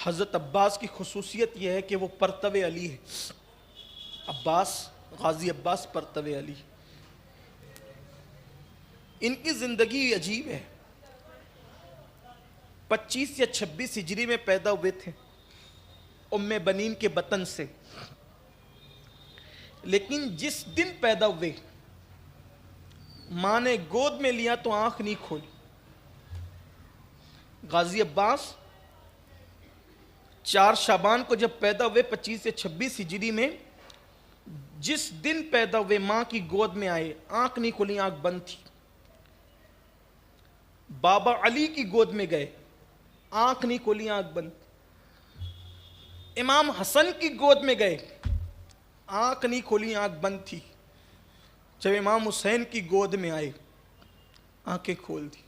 حضرت عباس کی خصوصیت یہ ہے کہ وہ پرتو علی ہے. عباس، غازی عباس پرتو علی. ان کی زندگی عجیب ہے. 25 یا 26 ہجری میں پیدا ہوئے تھے ام بنین کے بطن سے، لیکن جس دن پیدا ہوئے ماں نے گود میں لیا تو آنکھ نہیں کھولی. غازی عباس 4 شعبان کو جب پیدا ہوئے 25 یا 26 ہجری میں، جس دن پیدا ہوئے ماں کی گود میں آئے، آنکھ نہیں کھلی، آنکھ بند تھی. بابا علی کی گود میں گئے، آنکھ نہیں کھلی، آنکھ بند. امام حسن کی گود میں گئے، آنکھ نہیں کھولی، آنکھ بند تھی. جب امام حسین کی گود میں آئے، آنکھیں کھول دی.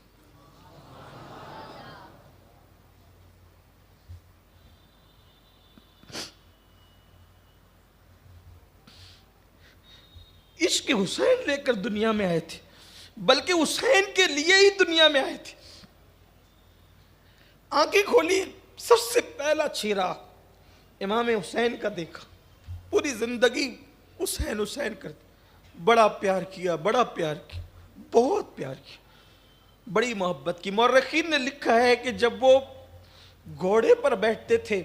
عشق حسین لے کر دنیا میں آئے تھے، بلکہ حسین کے لیے ہی دنیا میں آئے تھے. آنکھیں کھولی، سب سے پہلا چہرہ امام حسین کا دیکھا. پوری زندگی حسین حسین کرتے، بڑا پیار کیا، بڑا پیار کیا، بہت پیار کیا، بڑی محبت کی. مورخین نے لکھا ہے کہ جب وہ گھوڑے پر بیٹھتے تھے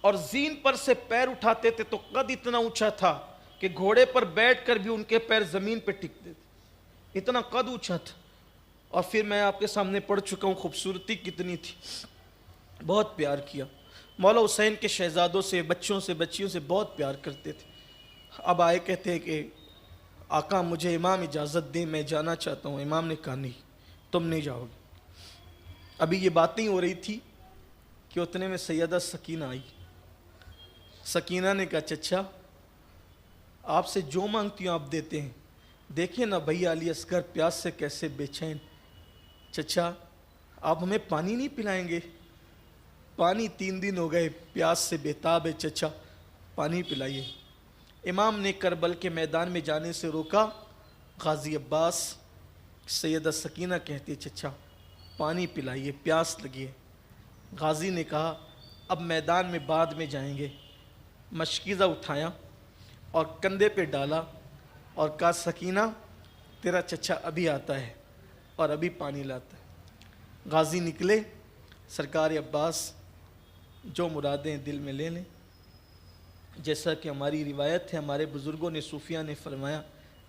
اور زین پر سے پیر اٹھاتے تھے تو قد اتنا اونچا تھا کہ گھوڑے پر بیٹھ کر بھی ان کے پیر زمین پہ ٹکتے تھے، اتنا قد اونچا تھا. اور پھر میں آپ کے سامنے پڑھ چکا ہوں خوبصورتی کتنی تھی. بہت پیار کیا. مولا حسین کے شہزادوں سے، بچوں سے، بچیوں سے بہت پیار کرتے تھے. اب آئے کہتے ہیں کہ آقا مجھے امام اجازت دیں، میں جانا چاہتا ہوں. امام نے کہا نہیں، تم نہیں جاؤ گے. ابھی یہ باتیں ہو رہی تھی کہ اتنے میں سیدہ سکینہ آئی. سکینہ نے کہا چچا آپ سے جو مانگتی ہوں آپ دیتے ہیں. دیکھیں نا بھیا علی اصغر پیاس سے کیسے بے چین. چچا آپ ہمیں پانی نہیں پلائیں گے؟ پانی 3 دن ہو گئے، پیاس سے بےتاب ہے چچا، پانی پلائیے. امام نے کربل کے میدان میں جانے سے روکا. غازی عباس، سیدہ سکینہ کہتی چچا پانی پلائیے، پیاس لگی ہے. غازی نے کہا اب میدان میں بعد میں جائیں گے. مشکیزہ اٹھایا اور کندھے پہ ڈالا اور کہا سکینہ تیرا چچا ابھی آتا ہے اور ابھی پانی لاتا ہے. غازی نکلے. سرکار عباس جو مرادیں دل میں لے لیں. جیسا کہ ہماری روایت ہے، ہمارے بزرگوں نے، صوفیہ نے فرمایا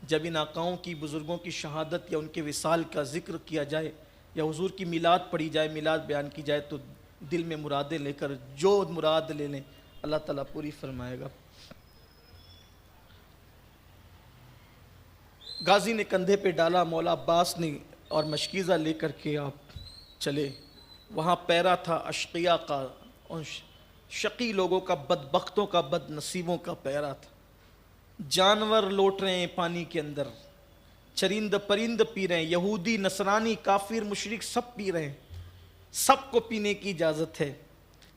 جب ان آقاؤں کی، بزرگوں کی شہادت یا ان کے وصال کا ذکر کیا جائے یا حضور کی میلاد پڑھی جائے، میلاد بیان کی جائے، تو دل میں مرادیں لے کر جو مراد لے لیں اللہ تعالیٰ پوری فرمائے گا. غازی نے کندھے پہ ڈالا، مولا عباس نے، اور مشکیزہ لے کر کے آپ چلے. وہاں پیرا تھا اشقیاء کا، شقی لوگوں کا، بدبختوں کا، بد نصیبوں کا پیرا تھا. جانور لوٹ رہے ہیں پانی کے اندر، چرند پرند پی رہے ہیں، یہودی، نصرانی، کافر، مشرک سب پی رہے ہیں. سب کو پینے کی اجازت ہے،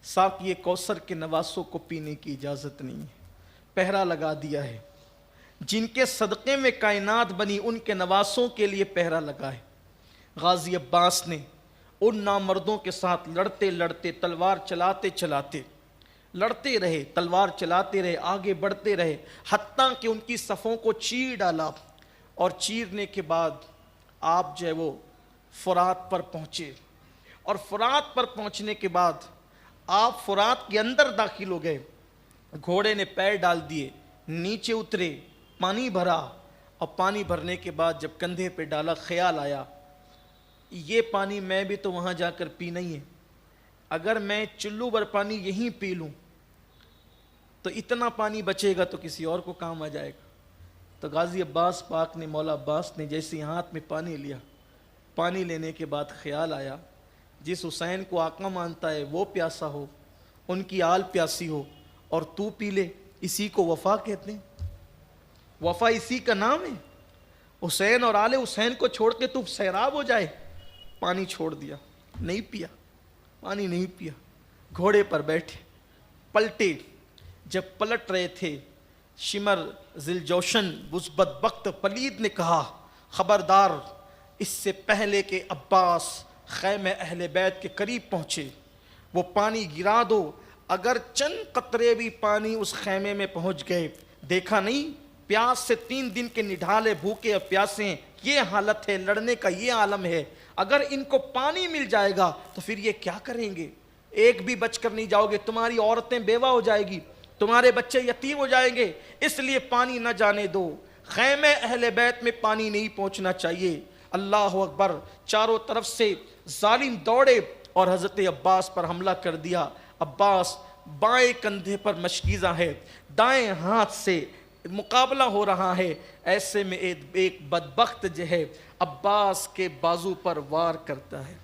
ساقی کوثر کے نواسوں کو پینے کی اجازت نہیں ہے. پہرا لگا دیا ہے. جن کے صدقے میں کائنات بنی ان کے نواسوں کے لیے پہرا لگا ہے. غازی عباس نے ان نامردوں کے ساتھ لڑتے لڑتے، تلوار چلاتے چلاتے لڑتے رہے، تلوار چلاتے رہے، آگے بڑھتے رہے، حتیٰ کہ ان کی صفوں کو چیر ڈالا. اور چیرنے کے بعد آپ جو ہے وہ فرات پر پہنچے. اور فرات پر پہنچنے کے بعد آپ فرات کے اندر داخل ہو گئے. گھوڑے نے پیر ڈال دیے، نیچے اترے، پانی بھرا. اور پانی بھرنے کے بعد جب کندھے پہ ڈالا، خیال آیا یہ پانی میں بھی تو وہاں جا کر پی نہیں ہے. اگر میں چلو بھر پانی یہیں پی لوں تو اتنا پانی بچے گا تو کسی اور کو کام آ جائے گا. تو غازی عباس پاک نے، مولا عباس نے جیسے ہاتھ میں پانی لیا، پانی لینے کے بعد خیال آیا جس حسین کو آقا مانتا ہے وہ پیاسا ہو، ان کی آل پیاسی ہو، اور تو پی لے، اسی کو وفا کہتے ہیں. وفا اسی کا نام ہے. حسین اور آل حسین کو چھوڑ کے تو سیراب ہو جائے. پانی چھوڑ دیا، نہیں پیا، پانی نہیں پیا. گھوڑے پر بیٹھے، پلٹے. جب پلٹ رہے تھے، شمر ذل جوشن اس بدبخت پلید نے کہا خبردار، اس سے پہلے کہ عباس خیمہ اہل بیت کے قریب پہنچے وہ پانی گرا دو، اگر چند قطرے بھی پانی اس خیمے میں پہنچ گئے، دیکھا نہیں پیاس سے 3 دن کے نڈھالے بھوکے اور پیاسے، یہ حالت ہے، لڑنے کا یہ عالم ہے، اگر ان کو پانی مل جائے گا تو پھر یہ کیا کریں گے؟ ایک بھی بچ کر نہیں جاؤ گے، تمہاری عورتیں بیوہ ہو جائے گی، تمہارے بچے یتیم ہو جائیں گے، اس لیے پانی نہ جانے دو۔ خیمے اہل بیت میں پانی نہیں پہنچنا چاہیے۔ اللہ اکبر، چاروں طرف سے ظالم دوڑے اور حضرت عباس پر حملہ کر دیا۔ عباس بائیں کندھے پر مشکیزہ ہے، دائیں ہاتھ سے مقابلہ ہو رہا ہے، ایسے میں ایک بدبخت جو ہے عباس کے بازو پر وار کرتا ہے،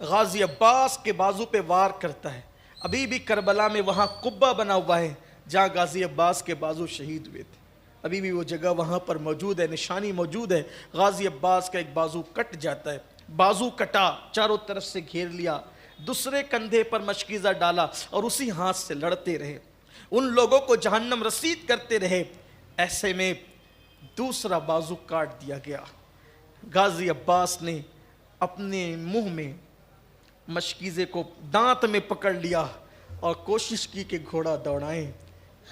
غازی عباس کے بازو پہ وار کرتا ہے۔ ابھی بھی کربلا میں وہاں قبہ بنا ہوا ہے جہاں غازی عباس کے بازو شہید ہوئے تھے، ابھی بھی وہ جگہ وہاں پر موجود ہے، نشانی موجود ہے۔ غازی عباس کا ایک بازو کٹ جاتا ہے، بازو کٹا، چاروں طرف سے گھیر لیا، دوسرے کندھے پر مشکیزہ ڈالا اور اسی ہاتھ سے لڑتے رہے، ان لوگوں کو جہنم رسید کرتے رہے۔ ایسے میں دوسرا بازو کاٹ دیا گیا۔ غازی عباس نے اپنے منہ میں مشکیزے کو دانت میں پکڑ لیا اور کوشش کی کہ گھوڑا دوڑائیں۔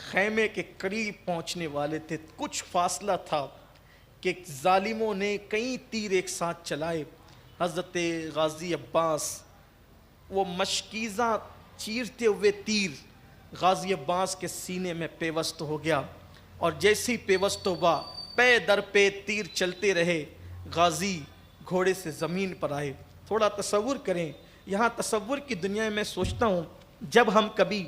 خیمے کے قریب پہنچنے والے تھے، کچھ فاصلہ تھا کہ ظالموں نے کئی تیر ایک ساتھ چلائے۔ حضرت غازی عباس وہ مشکیزہ چیرتے ہوئے تیر غازی عباس کے سینے میں پیوست ہو گیا، اور جیسی پیوست ہوا پے در پے تیر چلتے رہے، غازی گھوڑے سے زمین پر آئے۔ تھوڑا تصور کریں، یہاں تصور کی دنیا میں سوچتا ہوں، جب ہم کبھی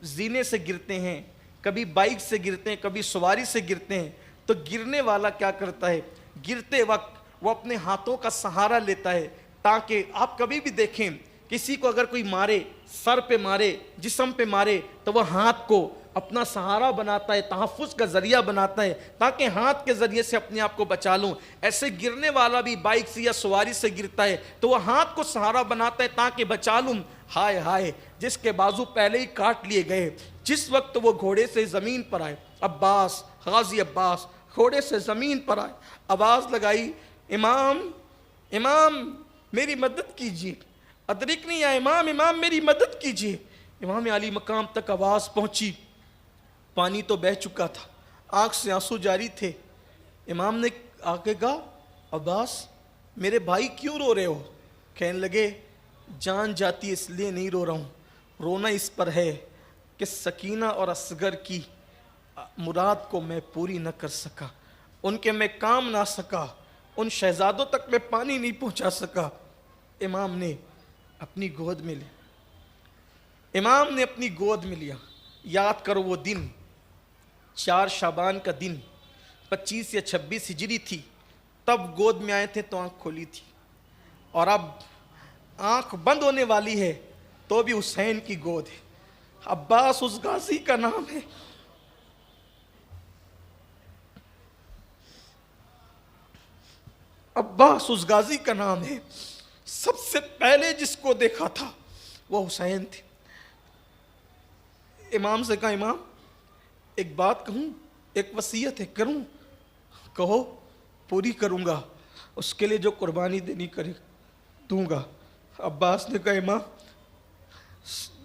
زینے سے گرتے ہیں، کبھی بائک سے گرتے ہیں، کبھی سواری سے گرتے ہیں، تو گرنے والا کیا کرتا ہے؟ گرتے وقت وہ اپنے ہاتھوں کا سہارا لیتا ہے، تاکہ آپ کبھی بھی دیکھیں کسی کو اگر کوئی مارے، سر پہ مارے، جسم پہ مارے، تو وہ ہاتھ کو اپنا سہارا بناتا ہے، تحفظ کا ذریعہ بناتا ہے، تاکہ ہاتھ کے ذریعے سے اپنے آپ کو بچا لوں۔ ایسے گرنے والا بھی بائک سے یا سواری سے گرتا ہے تو وہ ہاتھ کو سہارا بناتا ہے تاکہ بچا لوں۔ ہائے ہائے، جس کے بازو پہلے ہی کاٹ لیے گئے، جس وقت وہ گھوڑے سے زمین پر آئے، عباس، غازی عباس گھوڑے سے زمین پر آئے، آواز لگائی، امام امام میری مدد کیجیے، ادرکنی یا امام، امام میری مدد کیجیے۔ امام علی مقام تک آواز پہنچی، پانی تو بہہ چکا تھا، آنکھ سے آنسو جاری تھے۔ امام نے آگے کہا، عباس میرے بھائی کیوں رو رہے ہو؟ کہنے لگے، جان جاتی اس لیے نہیں رو رہا ہوں، رونا اس پر ہے کہ سکینہ اور اصغر کی مراد کو میں پوری نہ کر سکا، ان کے میں کام نہ سکا، ان شہزادوں تک میں پانی نہیں پہنچا سکا۔ امام نے اپنی گود میں لیا، امام نے اپنی گود میں لیا۔ یاد کرو وہ دن 4 شعبان کا دن، 25 یا 26 ہجری تھی، تب گود میں آئے تھے تو آنکھ کھولی تھی، اور اب آنکھ بند ہونے والی ہے تو بھی حسین کی گود ہے۔ عباس اس غازی کا نام ہے۔ عباس اس غازی کا نام ہے۔ سب سے پہلے جس کو دیکھا تھا وہ حسین تھے۔ امام سے کہا، امام ایک بات کہوں، ایک وصیت ہے، کروں؟ کہو، پوری کروں گا، اس کے لیے جو قربانی دینی کرے دوں گا۔ عباس نے کہا، امام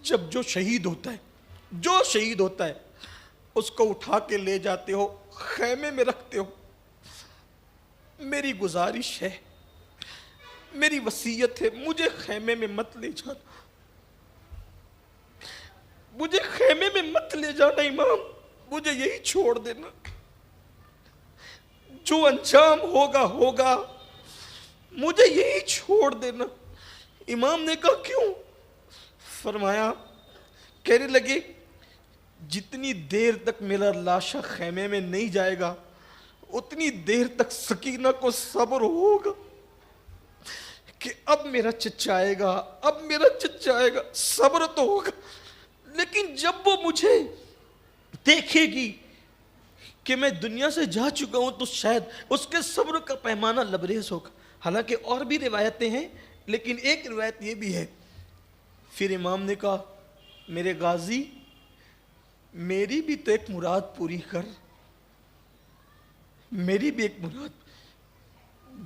جب جو شہید ہوتا ہے اس کو اٹھا کے لے جاتے ہو، خیمے میں رکھتے ہو، میری گزارش ہے، میری وصیت ہے، مجھے خیمے میں مت لے جانا، مجھے خیمے میں مت لے جانا امام، مجھے یہی چھوڑ دینا، جو انجام ہوگا، مجھے یہی چھوڑ دینا۔ امام نے کہا، کیوں؟ فرمایا، کہنے لگے، جتنی دیر تک میرا لاشا خیمے میں نہیں جائے گا اتنی دیر تک سکینہ کو صبر ہوگا کہ اب میرا چچا آئے گا، صبر تو ہوگا، لیکن جب وہ مجھے دیکھے گی کہ میں دنیا سے جا چکا ہوں تو شاید اس کے صبر کا پیمانہ لبریز ہوگا۔ حالانکہ اور بھی روایتیں ہیں، لیکن ایک روایت یہ بھی ہے۔ پھر امام نے کہا، میرے غازی میری بھی تو ایک مراد پوری کر، میری بھی ایک مراد،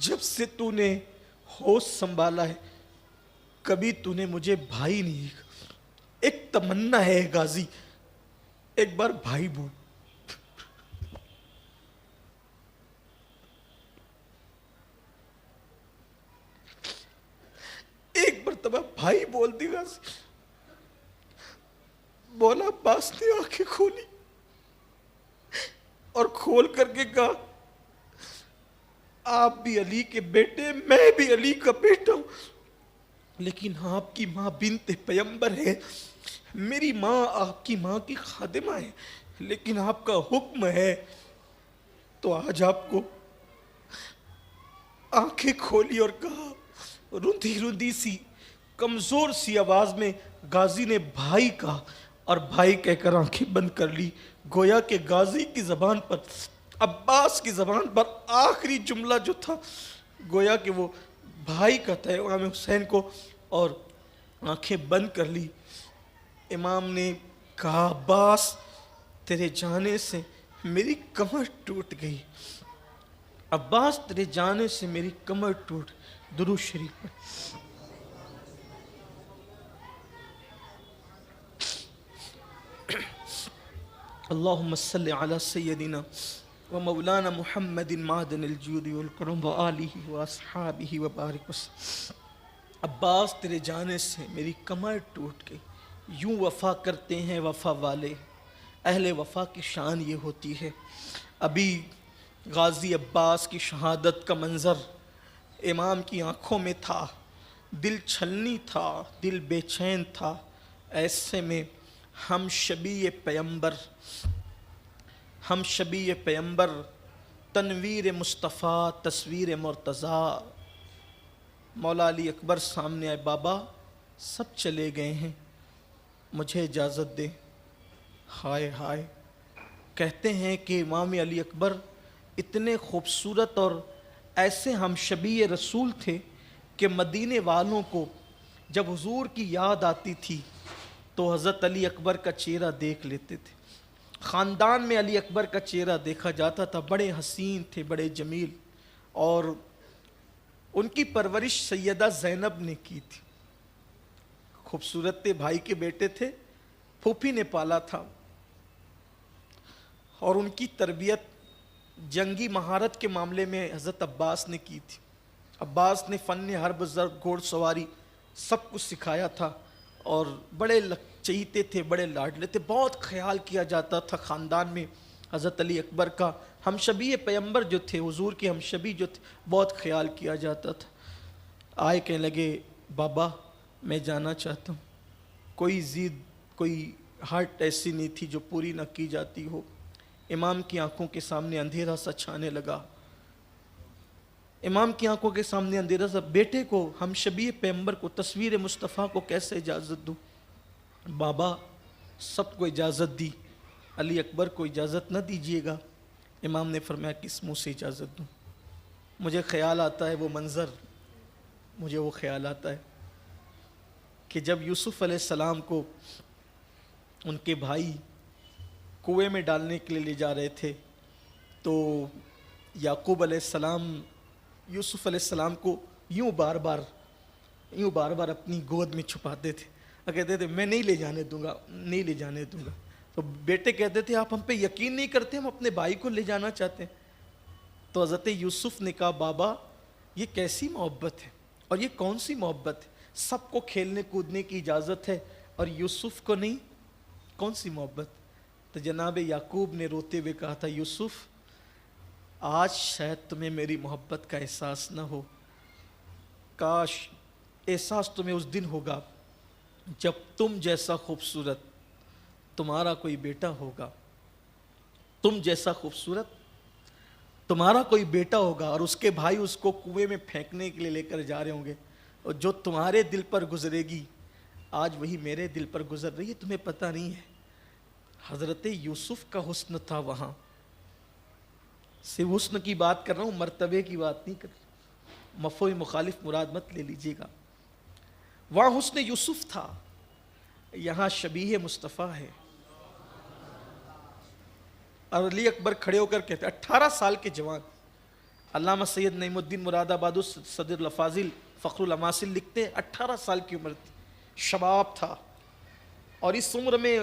جب سے تو نے ہوش سنبھالا ہے کبھی تو نے مجھے بھائی نہیں کہا۔ ایک تمنا ہے غازی، ایک بار بھائی بول۔ ایک مرتبہ بھائی بول دی غازی۔ مولا عباس نے آنکھیں کھولی اور کھول کر کے کہا آپ بھی علی کے بیٹے، میں بھی علی کا بیٹا ہوں، لیکن آپ کی ماں بنت پیمبر ہے، میری ماں آپ کی ماں کی خادمہ ہے، لیکن آپ کا حکم ہے تو آج آپ کو آنکھیں کھولی اور کہا۔ رندی رندی سی کمزور سی آواز میں غازی نے بھائی کہا اور بھائی کہہ کر آنکھیں بند کر لی۔ گویا کہ غازی کی زبان پر، عباس کی زبان پر آخری جملہ جو تھا گویا کہ وہ بھائی کا تھا امام حسین کو، اور آنکھیں بند کر لی۔ امام نے کہا عباس تیرے جانے سے میری کمر ٹوٹ گئی، عباس تیرے جانے سے میری کمر ٹوٹ۔ درود شریف پر اللہم صلی علی سیدنا و مولانا محمد معدن الجود والکرم و آلہ و اصحابہ و بارک وسلم۔ عباس تیرے جانے سے میری کمر ٹوٹ گئی۔ یوں وفا کرتے ہیں وفا والے، اہل وفا کی شان یہ ہوتی ہے۔ ابھی غازی عباس کی شہادت کا منظر امام کی آنکھوں میں تھا، دل چھلنی تھا، دل بے چین تھا۔ ایسے میں ہم شبیہ پیمبر، ہم شبیہ پیمبر، تنویر مصطفیٰ، تصویر مرتضیٰ، مولا علی اکبر سامنے آئے۔ بابا سب چلے گئے ہیں، مجھے اجازت دے۔ ہائے ہائے، کہتے ہیں کہ امام علی اکبر اتنے خوبصورت اور ایسے ہم شبیہ رسول تھے کہ مدینے والوں کو جب حضور کی یاد آتی تھی تو حضرت علی اکبر کا چہرہ دیکھ لیتے تھے۔ خاندان میں علی اکبر کا چہرہ دیکھا جاتا تھا، بڑے حسین تھے، بڑے جمیل، اور ان کی پرورش سیدہ زینب نے کی تھی۔ خوبصورت تھے، بھائی کے بیٹے تھے، پھوپھی نے پالا تھا، اور ان کی تربیت جنگی مہارت کے معاملے میں حضرت عباس نے کی تھی۔ عباس نے فن حرب، ضرب، گھوڑ سواری سب کچھ سکھایا تھا، اور بڑے چہیتے تھے، بڑے لاڈلے تھے، بہت خیال کیا جاتا تھا خاندان میں حضرت علی اکبر کا۔ ہم شبیہ پیمبر جو تھے، حضور کے ہم شبیہ جو تھے، بہت خیال کیا جاتا تھا۔ آئے کہنے لگے بابا میں جانا چاہتا ہوں۔ کوئی ضد، کوئی ہارٹ ایسی نہیں تھی جو پوری نہ کی جاتی ہو۔ امام کی آنکھوں کے سامنے اندھیرا سا چھانے لگا، امام کی آنکھوں کے سامنے اندھیرا سا۔ بیٹے کو، ہم شبیہ پیمبر کو، تصویر مصطفیٰ کو کیسے اجازت دوں؟ بابا سب کو اجازت دی، علی اکبر کو اجازت نہ دیجیے گا۔ امام نے فرمایا کس منہ سے اجازت دوں؟ مجھے خیال آتا ہے وہ منظر، مجھے وہ خیال آتا ہے کہ جب یوسف علیہ السلام کو ان کے بھائی کنویں میں ڈالنے کے لیے لے جا رہے تھے تو یعقوب علیہ السلام یوسف علیہ السلام کو یوں بار بار اپنی گود میں چھپاتے تھے اور کہتے تھے میں نہیں لے جانے دوں گا، نہیں لے جانے دوں گا۔ تو بیٹے کہتے تھے آپ ہم پہ یقین نہیں کرتے، ہم اپنے بھائی کو لے جانا چاہتے ہیں۔ تو حضرت یوسف نے کہا بابا یہ کیسی محبت ہے اور یہ کون سی محبت ہے؟ سب کو کھیلنے کودنے کی اجازت ہے اور یوسف کو نہیں، کون سی محبت؟ تو جناب یعقوب نے روتے ہوئے کہا تھا یوسف آج شاید تمہیں میری محبت کا احساس نہ ہو، کاش احساس تمہیں اس دن ہوگا جب تم جیسا خوبصورت تمہارا کوئی بیٹا ہوگا، تم جیسا خوبصورت تمہارا کوئی بیٹا ہوگا اور اس کے بھائی اس کو کنویں میں پھینکنے کے لیے لے کر جا رہے ہوں گے، اور جو تمہارے دل پر گزرے گی آج وہی میرے دل پر گزر رہی ہے، تمہیں پتہ نہیں ہے۔ حضرت یوسف کا حسن تھا وہاں، صرف حسن کی بات کر رہا ہوں، مرتبے کی بات نہیں کر رہا، مفہوم مخالف مراد مت لے لیجیے گا۔ وہاں حسن یوسف تھا، یہاں شبیہ مصطفیٰ ہے۔ اور علی اکبر کھڑے ہو کر کہتے 18 سال کے جوان، علامہ سید نعیم الدین مراد آبادی صدر الافاضل فخر الاماثل لکھتے ہیں 18 سال کی عمر تھی، شباب تھا، اور اس عمر میں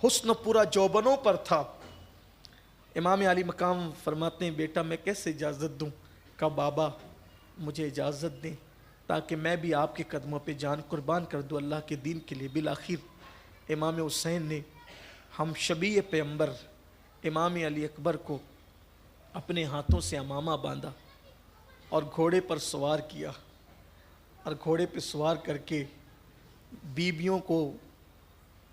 حسن پورا جوبنوں پر تھا۔ امام علی مقام فرماتے ہیں بیٹا میں کیسے اجازت دوں؟ کہا بابا مجھے اجازت دیں تاکہ میں بھی آپ کے قدموں پہ جان قربان کر دوں اللہ کے دین کے لیے۔ بالآخر امام حسین نے ہم شبیہ پیغمبر امام علی اکبر کو اپنے ہاتھوں سے عمامہ باندھا اور گھوڑے پر سوار کیا، اور گھوڑے پہ سوار کر کے بیویوں کو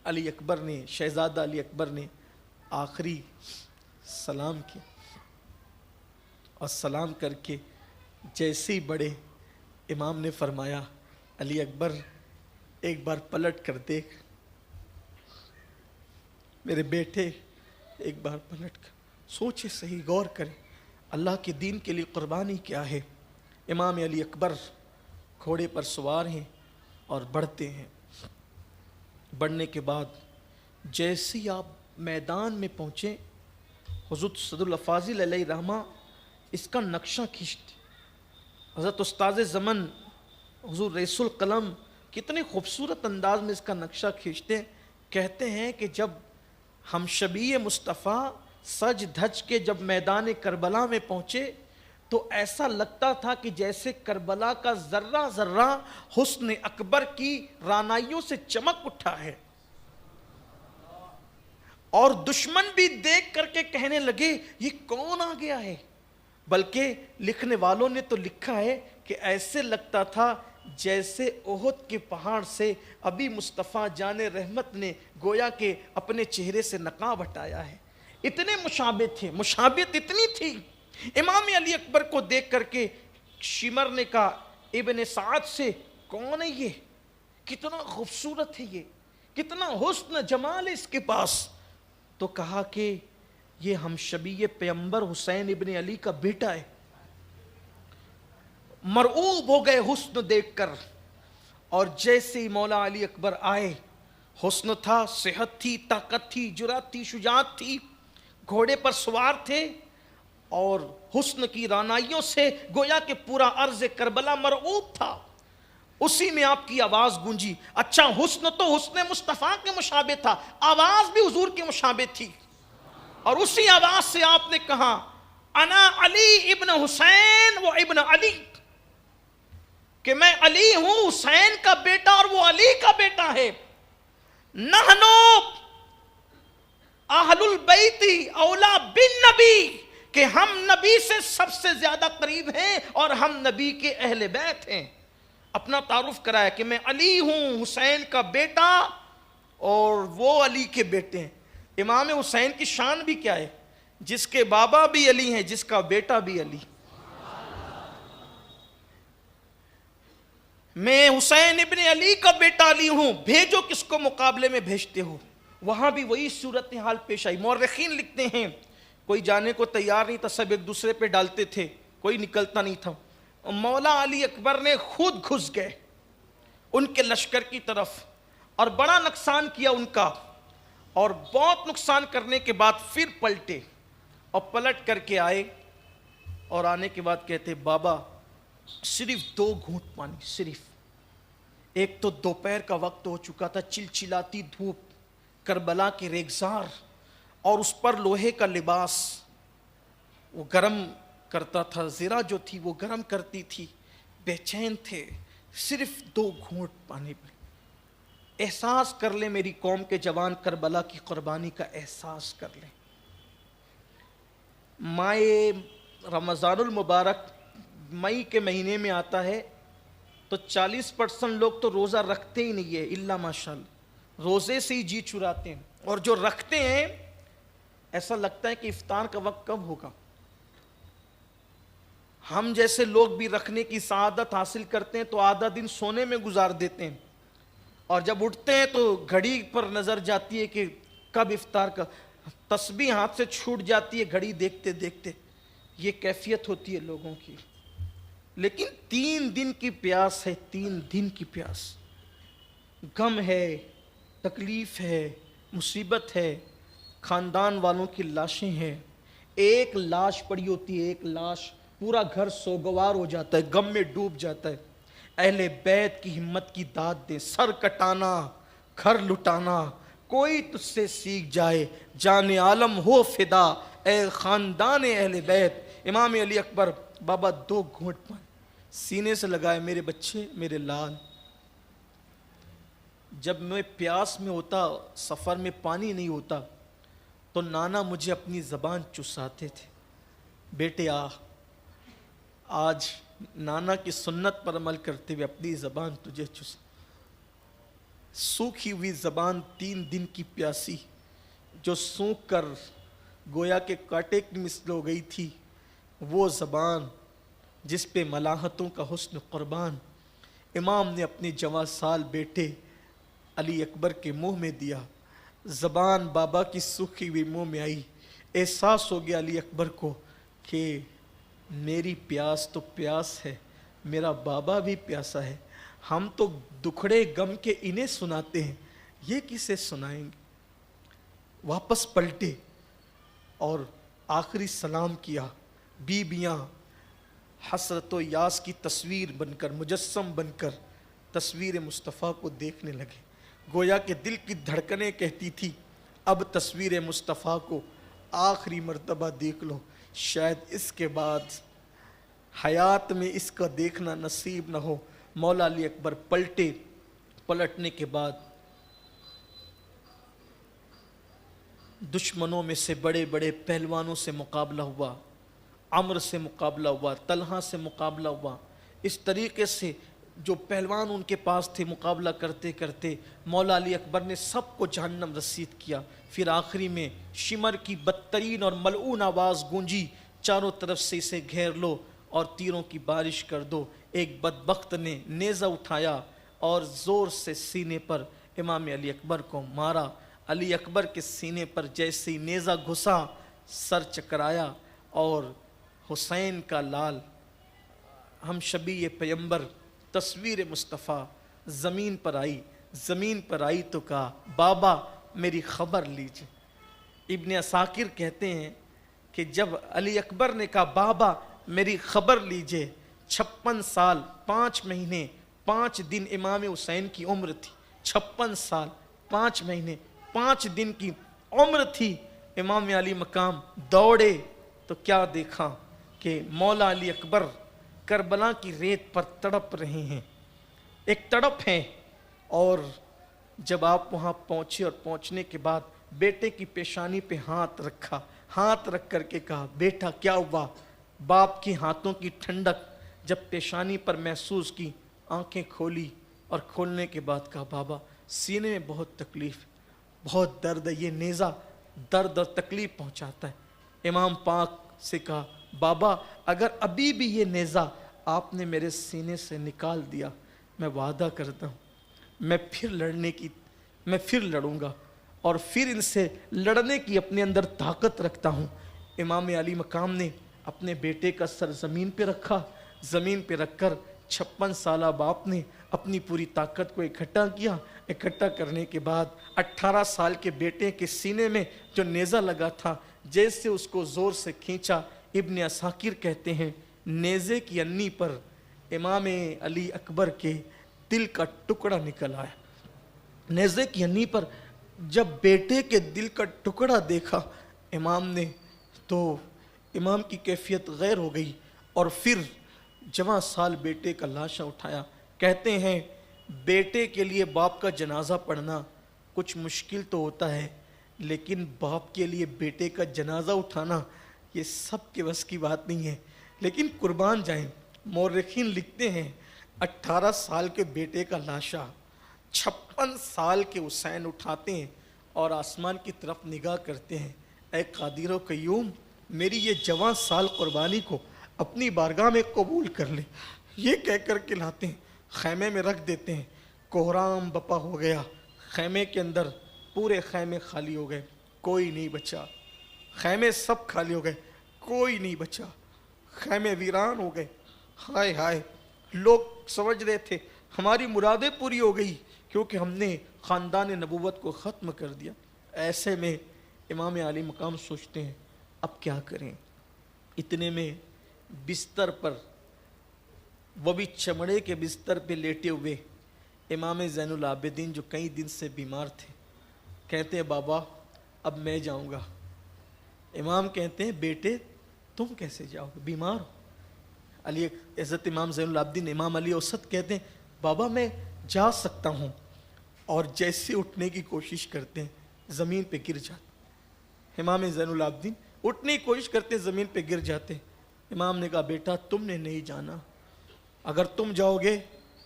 علی اکبر نے، شہزادہ علی اکبر نے آخری سلام کیا، اور سلام کر کے جیسے ہی بڑے امام نے فرمایا علی اکبر ایک بار پلٹ کر دیکھ میرے بیٹے، ایک بار پلٹ کر سوچے صحیح، غور کرے اللہ کے دین کے لیے قربانی کیا ہے۔ امام علی اکبر گھوڑے پر سوار ہیں اور بڑھتے ہیں، بڑھنے کے بعد جیسے ہی آپ میدان میں پہنچے حضرت صدر الافاضل علیہ رحمہ اس کا نقشہ کھینچتے، حضرت استاذ زمن حضور رئیس القلم کتنے خوبصورت انداز میں اس کا نقشہ کھینچتے، کہتے ہیں کہ جب ہم شبیہ مصطفیٰ سج دھج کے جب میدان کربلا میں پہنچے تو ایسا لگتا تھا کہ جیسے کربلا کا ذرہ ذرہ حسن اکبر کی رانائیوں سے چمک اٹھا ہے، اور دشمن بھی دیکھ کر کے کہنے لگے یہ کون آ گیا ہے، بلکہ لکھنے والوں نے تو لکھا ہے کہ ایسے لگتا تھا جیسے احد کے پہاڑ سے ابھی مصطفیٰ جان رحمت نے گویا کہ اپنے چہرے سے نقاب ہٹایا ہے، اتنے مشابہ تھے، مشابہت اتنی تھی۔ امام علی اکبر کو دیکھ کر کے شمر نے کہا ابن سعد سے کون ہے یہ، کتنا خوبصورت ہے یہ، کتنا حسن جمال ہے اس کے پاس، تو کہا کہ یہ ہم شبیہ پیغمبر حسین ابن علی کا بیٹا ہے۔ مرعوب ہو گئے حسن دیکھ کر، اور جیسے ہی مولا علی اکبر آئے، حسن تھا، صحت تھی، طاقت تھی، جرأت تھی، شجاعت تھی، گھوڑے پر سوار تھے، اور حسن کی رانائیوں سے گویا کہ پورا عرض کربلا مرعوب تھا۔ اسی میں آپ کی آواز گونجی، اچھا حسن تو حسن مصطفیٰ کے مشابہ تھا، آواز بھی حضور کے مشابہ تھی، اور اسی آواز سے آپ نے کہا انا علی ابن حسین و ابن علی، کہ میں علی ہوں حسین کا بیٹا اور وہ علی کا بیٹا ہے۔ نحنو اہل البیت اولا بالنبی، کہ ہم نبی سے سب سے زیادہ قریب ہیں اور ہم نبی کے اہل بیت ہیں۔ اپنا تعارف کرایا کہ میں علی ہوں حسین کا بیٹا اور وہ علی کے بیٹے ہیں۔ امام حسین کی شان بھی کیا ہے، جس کے بابا بھی علی ہیں، جس کا بیٹا بھی علی۔ میں حسین ابن علی کا بیٹا علی ہوں، بھیجو کس کو مقابلے میں بھیجتے ہو۔ وہاں بھی وہی صورتحال پیش آئی۔ مورخین لکھتے ہیں کوئی جانے کو تیار نہیں تھا، سب ایک دوسرے پہ ڈالتے تھے، کوئی نکلتا نہیں تھا۔ مولا علی اکبر نے خود گھس گئے ان کے لشکر کی طرف اور بڑا نقصان کیا ان کا، اور بہت نقصان کرنے کے بعد پھر پلٹے اور پلٹ کر کے آئے، اور آنے کے بعد کہتے بابا صرف 2 گھونٹ پانی، صرف ایک تو دوپہر کا وقت ہو چکا تھا، چلچلاتی دھوپ، کربلا کے ریگزار، اور اس پر لوہے کا لباس وہ گرم کرتا تھا، زرہ جو تھی وہ گرم کرتی تھی، بے چین تھے، صرف 2 گھونٹ پانی پہ۔ احساس کر لیں میری قوم کے جوان، کربلا کی قربانی کا احساس کر لیں۔ مائے رمضان المبارک مئی کے مہینے میں آتا ہے تو 40% لوگ تو روزہ رکھتے ہی نہیں ہے، الا ماشاءاللہ روزے سے ہی جی چراتے ہیں، اور جو رکھتے ہیں ایسا لگتا ہے کہ افطار کا وقت کب ہوگا۔ ہم جیسے لوگ بھی رکھنے کی سعادت حاصل کرتے ہیں تو آدھا دن سونے میں گزار دیتے ہیں، اور جب اٹھتے ہیں تو گھڑی پر نظر جاتی ہے کہ کب افطار کا، تسبیح ہاتھ سے چھوٹ جاتی ہے گھڑی دیکھتے دیکھتے۔ یہ کیفیت ہوتی ہے لوگوں کی، لیکن 3 دن کی پیاس ہے، 3 دن کی پیاس، غم ہے، تکلیف ہے، مصیبت ہے، خاندان والوں کی لاشیں ہیں، ایک لاش پڑی ہوتی ہے، ایک لاش، پورا گھر سوگوار ہو جاتا ہے، غم میں ڈوب جاتا ہے۔ اہل بیت کی ہمت کی داد دیں، سر کٹانا گھر لٹانا، کوئی تجھ سے سیکھ جائے جان عالم ہو فدا، اے خاندان اہل بیت۔ امام علی اکبر بابا 2 گھونٹ پانی سینے سے لگائے، میرے بچے میرے لال، جب میں پیاس میں ہوتا، سفر میں پانی نہیں ہوتا تو نانا مجھے اپنی زبان چساتے تھے، بیٹے آج نانا کی سنت پر عمل کرتے ہوئے اپنی زبان تجھے چسا، سوکھی ہوئی زبان 3 دن کی پیاسی جو سونکھ کر گویا کے کاٹے کی مثل ہو گئی تھی، وہ زبان جس پہ ملاحتوں کا حسن قربان، امام نے اپنے جواں سال بیٹے علی اکبر کے منہ میں دیا، زبان بابا کی سوکھی ہوئی منہ میں آئی، احساس ہو گیا علی اکبر کو کہ میری پیاس تو پیاس ہے، میرا بابا بھی پیاسا ہے، ہم تو دکھڑے غم کے انہیں سناتے ہیں، یہ کسے سنائیں گے؟ واپس پلٹے اور آخری سلام کیا، بیویاں حسرت و یاس کی تصویر بن کر، مجسم بن کر تصویر مصطفیٰ کو دیکھنے لگے، گویا کہ دل کی دھڑکنیں کہتی تھی اب تصویر مصطفیٰ کو آخری مرتبہ دیکھ لو، شاید اس کے بعد حیات میں اس کا دیکھنا نصیب نہ ہو۔ مولا علی اکبر پلٹے، پلٹنے کے بعد دشمنوں میں سے بڑے بڑے پہلوانوں سے مقابلہ ہوا، عمر سے مقابلہ ہوا، طلحہ سے مقابلہ ہوا، اس طریقے سے جو پہلوان ان کے پاس تھے مقابلہ کرتے کرتے مولا علی اکبر نے سب کو جہنم رسید کیا۔ پھر آخری میں شمر کی بدترین اور ملعون آواز گونجی، چاروں طرف سے اسے گھیر لو اور تیروں کی بارش کر دو۔ ایک بدبخت نے نیزہ اٹھایا اور زور سے سینے پر امام علی اکبر کو مارا۔ علی اکبر کے سینے پر جیسے ہی نیزہ گھسا، سر چکرایا اور حسین کا لال ہم شبیہ پیمبر تصویر مصطفیٰ زمین پر آئی، زمین پر آئی تو کہا بابا میری خبر لیجئے۔ ابن عساکر کہتے ہیں کہ جب علی اکبر نے کہا بابا میری خبر لیجئے، 56 سال 5 مہینے 5 دن امام حسین کی عمر تھی، 56 سال 5 مہینے 5 دن کی عمر تھی۔ امام علی مقام دوڑے تو کیا دیکھا کہ مولا علی اکبر کربلا کی ریت پر تڑپ رہے ہیں، ایک تڑپ ہے، اور جب آپ وہاں پہنچے اور پہنچنے کے بعد بیٹے کی پیشانی پہ ہاتھ رکھا، ہاتھ رکھ کر کے کہا بیٹا کیا ہوا؟ باپ کی ہاتھوں کی ٹھنڈک جب پیشانی پر محسوس کی، آنکھیں کھولی اور کھولنے کے بعد کہا بابا سینے میں بہت تکلیف، بہت درد ہے، یہ نیزہ درد اور تکلیف پہنچاتا ہے۔ امام پاک سے کہا بابا اگر ابھی بھی یہ نیزہ آپ نے میرے سینے سے نکال دیا، میں وعدہ کرتا ہوں میں پھر لڑوں گا اور پھر ان سے لڑنے کی اپنے اندر طاقت رکھتا ہوں۔ امام علی مقام نے اپنے بیٹے کا سر زمین پہ رکھا، زمین پہ رکھ کر 56 سالہ باپ نے اپنی پوری طاقت کو اکٹھا کیا، اکٹھا کرنے کے بعد 18 سال کے بیٹے کے سینے میں جو نیزہ لگا تھا جیسے اس کو زور سے کھینچا، ابن عساکر کہتے ہیں نیزے کی انی پر امام علی اکبر کے دل کا ٹکڑا نکل آیا۔ نیزے کی انی پر جب بیٹے کے دل کا ٹکڑا دیکھا امام نے تو امام کی کیفیت غیر ہو گئی، اور پھر جواں سال بیٹے کا لاشا اٹھایا۔ کہتے ہیں بیٹے کے لیے باپ کا جنازہ پڑھنا کچھ مشکل تو ہوتا ہے، لیکن باپ کے لیے بیٹے کا جنازہ اٹھانا یہ سب کے بس کی بات نہیں ہے۔ لیکن قربان جائیں، مورخین لکھتے ہیں 18 سال کے بیٹے کا لاشا 56 سال کے حسین اٹھاتے ہیں اور آسمان کی طرف نگاہ کرتے ہیں، اے قادر و قیوم میری یہ جوان سال قربانی کو اپنی بارگاہ میں قبول کر لے، یہ کہہ کر کے لاتے ہیں، خیمے میں رکھ دیتے ہیں۔ کوہرام بپا ہو گیا، خیمے کے اندر پورے خیمے خالی ہو گئے، کوئی نہیں بچا، خیمے سب خالی ہو گئے، کوئی نہیں بچا، خیمے ویران ہو گئے۔ ہائے ہائے، لوگ سمجھ رہے تھے ہماری مرادیں پوری ہو گئی کیونکہ ہم نے خاندان نبوت کو ختم کر دیا۔ ایسے میں امام علی مقام سوچتے ہیں اب کیا کریں؟ اتنے میں بستر پر وہ بھی چمڑے کے بستر پہ لیٹے ہوئے امام زین العابدین جو کئی دن سے بیمار تھے کہتے ہیں بابا اب میں جاؤں گا. امام کہتے ہیں بیٹے تم کیسے جاؤ گے, بیمار ہو؟ علی حضرت امام زین العابدین امام علی اوسط کہتے ہیں بابا میں جا سکتا ہوں, اور جیسے اٹھنے کی کوشش کرتے ہیں زمین پہ گر جاتے. امام زین العابدین اٹھنے کی کوشش کرتے ہیں زمین پہ گر جاتے. امام نے کہا بیٹا تم نے نہیں جانا, اگر تم جاؤ گے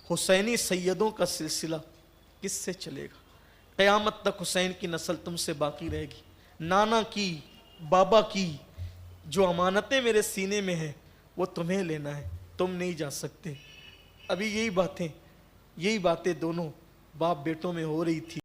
حسینی سیدوں کا سلسلہ کس سے چلے گا؟ قیامت تک حسین کی نسل تم سے باقی رہے گی. نانا کی بابا کی جو امانتیں میرے سینے میں ہیں وہ تمہیں لینا ہے, تم نہیں جا سکتے. ابھی یہی باتیں دونوں باپ بیٹوں میں ہو رہی تھی.